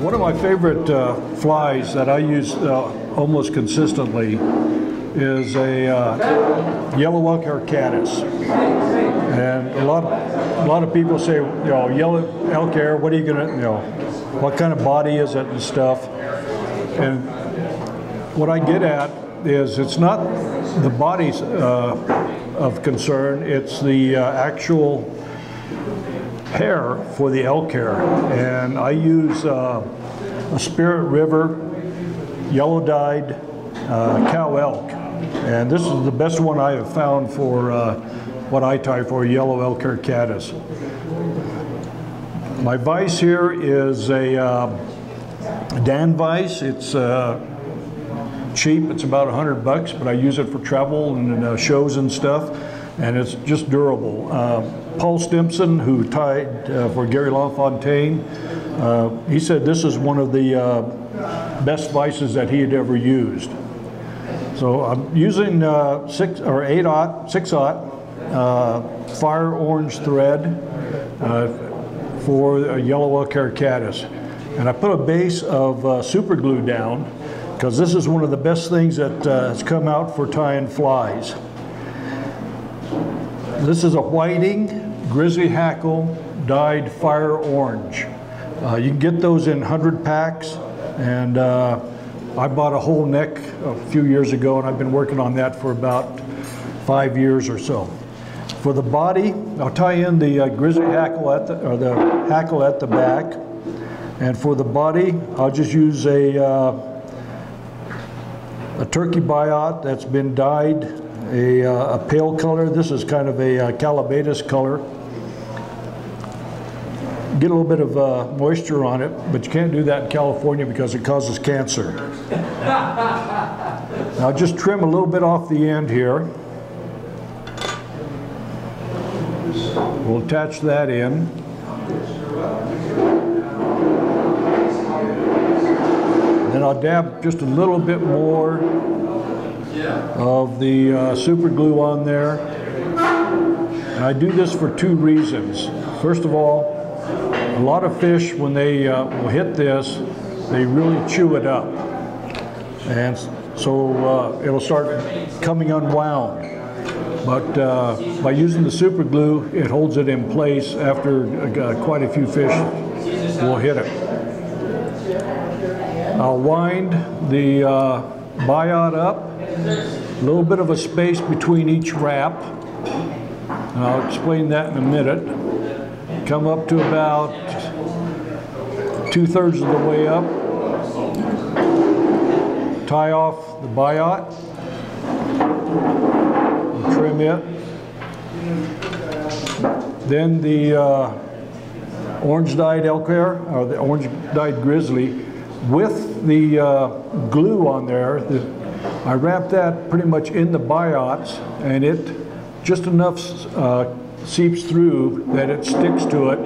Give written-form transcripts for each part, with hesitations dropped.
One of my favorite flies that I use almost consistently is a yellow elk hair caddis. And a lot of people say, yellow elk hair, what are you gonna, what kind of body is it and stuff. And what I get at is it's not the body's of concern, it's the actual hair for the elk hair. And I use a Spirit River yellow dyed cow elk. And this is the best one I have found for what I tie for yellow elk hair caddis. My vise here is a Dan vise. It's cheap, it's about $100, but I use it for travel and shows and stuff, and it's just durable. Paul Stimson, who tied for Gary LaFontaine, he said this is one of the best vices that he had ever used. So I'm using 6/aught fire orange thread for a yellow elk hair caddis. And I put a base of super glue down because this is one of the best things that has come out for tying flies. This is a whiting grizzly hackle dyed fire orange. You can get those in 100 packs, and I bought a whole neck a few years ago, and I've been working on that for about 5 years or so. For the body, I'll tie in the grizzly hackle or the hackle at the back, and for the body, I'll just use a turkey biot that's been dyed a pale color. This is kind of a calabatus color. Get a little bit of moisture on it, but you can't do that in California because it causes cancer. Now just trim a little bit off the end here. We'll attach that in. Then I'll dab just a little bit more of the super glue on there. And I do this for two reasons. First of all, a lot of fish, when they will hit this, they really chew it up. And so it'll start coming unwound. But by using the super glue, it holds it in place after quite a few fish will hit it. I'll wind the biot up, a little bit of a space between each wrap, and I'll explain that in a minute. Come up to about 2/3 of the way up, tie off the biot, and trim it. Then the orange dyed elk hair, or the orange dyed grizzly, with the glue on there, I wrap that pretty much in the biots, and it just enough seeps through that it sticks to it,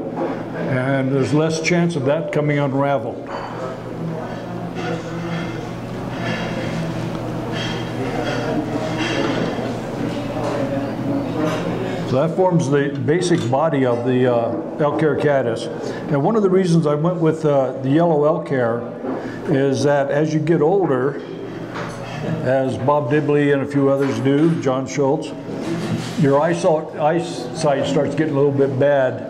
and there's less chance of that coming unraveled. So that forms the basic body of the elk hair caddis. And one of the reasons I went with the yellow elk hair is that as you get older, as Bob Dibley and a few others do, John Schultz, your eyesight starts getting a little bit bad,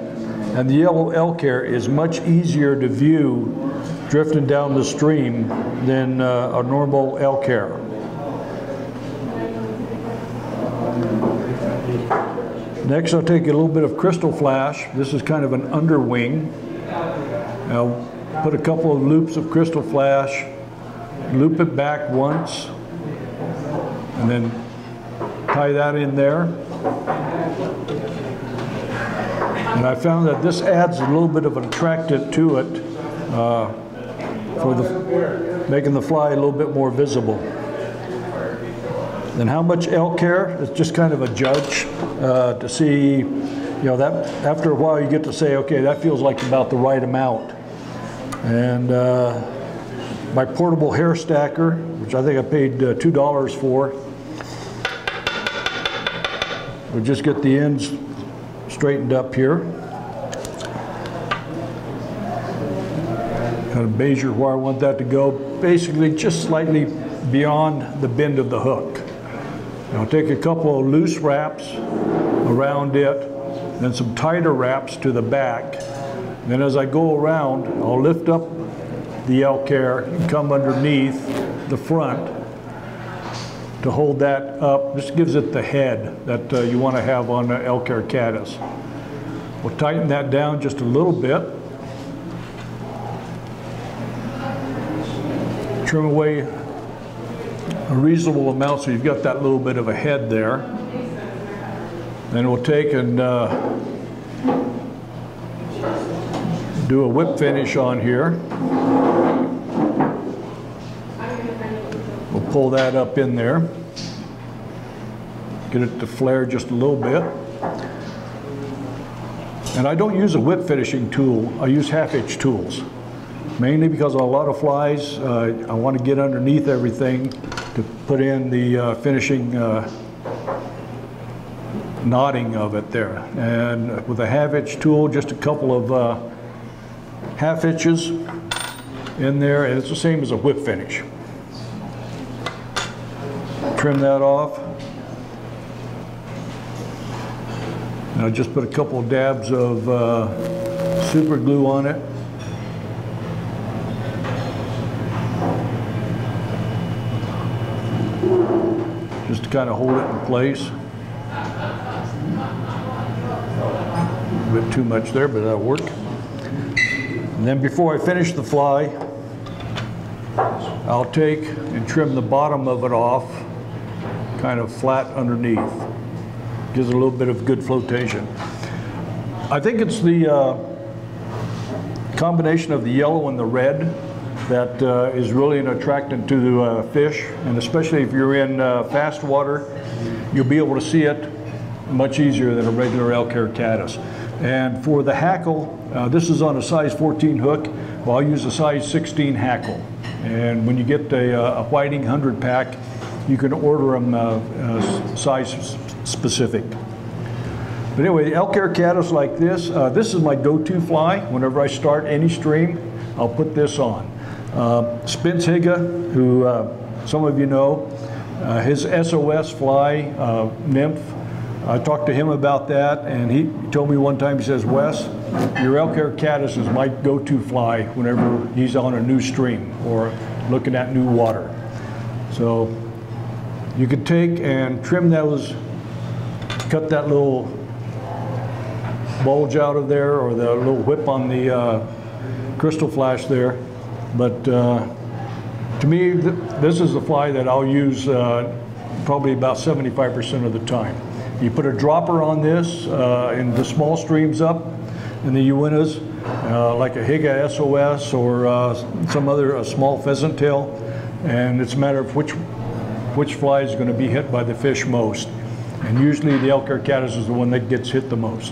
and the yellow elk hair is much easier to view drifting down the stream than a normal elk hair. Next, I'll take a little bit of crystal flash. This is kind of an underwing. I'll put a couple of loops of crystal flash, loop it back once, and then tie that in there. And I found that this adds a little bit of an attractant to it for making the fly a little bit more visible. Then how much elk hair? It's just kind of a judge to see, that after a while you get to say, okay, that feels like about the right amount. And my portable hair stacker, which I think I paid $2 for, we'll just get the ends straightened up here. kind of measure where I want that to go, basically just slightly beyond the bend of the hook. And I'll take a couple of loose wraps around it, then some tighter wraps to the back. Then as I go around, I'll lift up the elk hair and come underneath the front to hold that up. This gives it the head that you want to have on the elk hair caddis. We'll tighten that down just a little bit. Trim away a reasonable amount so you've got that little bit of a head there. Then we'll take and do a whip finish on here. We'll pull that up in there. Get it to flare just a little bit. And I don't use a whip finishing tool, I use half-inch tools. Mainly because on a lot of flies, I want to get underneath everything to put in the finishing knotting of it there. And with a half-inch tool, just a couple of half inches in there, and it's the same as a whip finish. Trim that off. And I just put a couple of dabs of super glue on it. Just to kind of hold it in place. A bit too much there, but that'll work. And then before I finish the fly, I'll take and trim the bottom of it off, kind of flat underneath. Gives it a little bit of good flotation. I think it's the combination of the yellow and the red that is really an attractant to the fish, and especially if you're in fast water, you'll be able to see it much easier than a regular elk hair caddis. And for the hackle, this is on a size 14 hook. Well, I'll use a size 16 hackle. And when you get a whiting 100 pack, you can order them size specific. But anyway, elk hair caddis like this, this is my go-to fly. Whenever I start any stream, I'll put this on. Spence Higa, who some of you know, his SOS fly, nymph, I talked to him about that, and he told me one time, he says, Wes, your elk hair caddis is my go-to fly whenever he's on a new stream or looking at new water. So you could take and trim those, cut that little bulge out of there, or the little whip on the crystal flash there. But to me, this is the fly that I'll use probably about 75% of the time. You put a dropper on this in the small streams up in the Uintas, like a Higa SOS or some other small pheasant tail, and it's a matter of which fly is going to be hit by the fish most. And usually the elk hair caddis is the one that gets hit the most.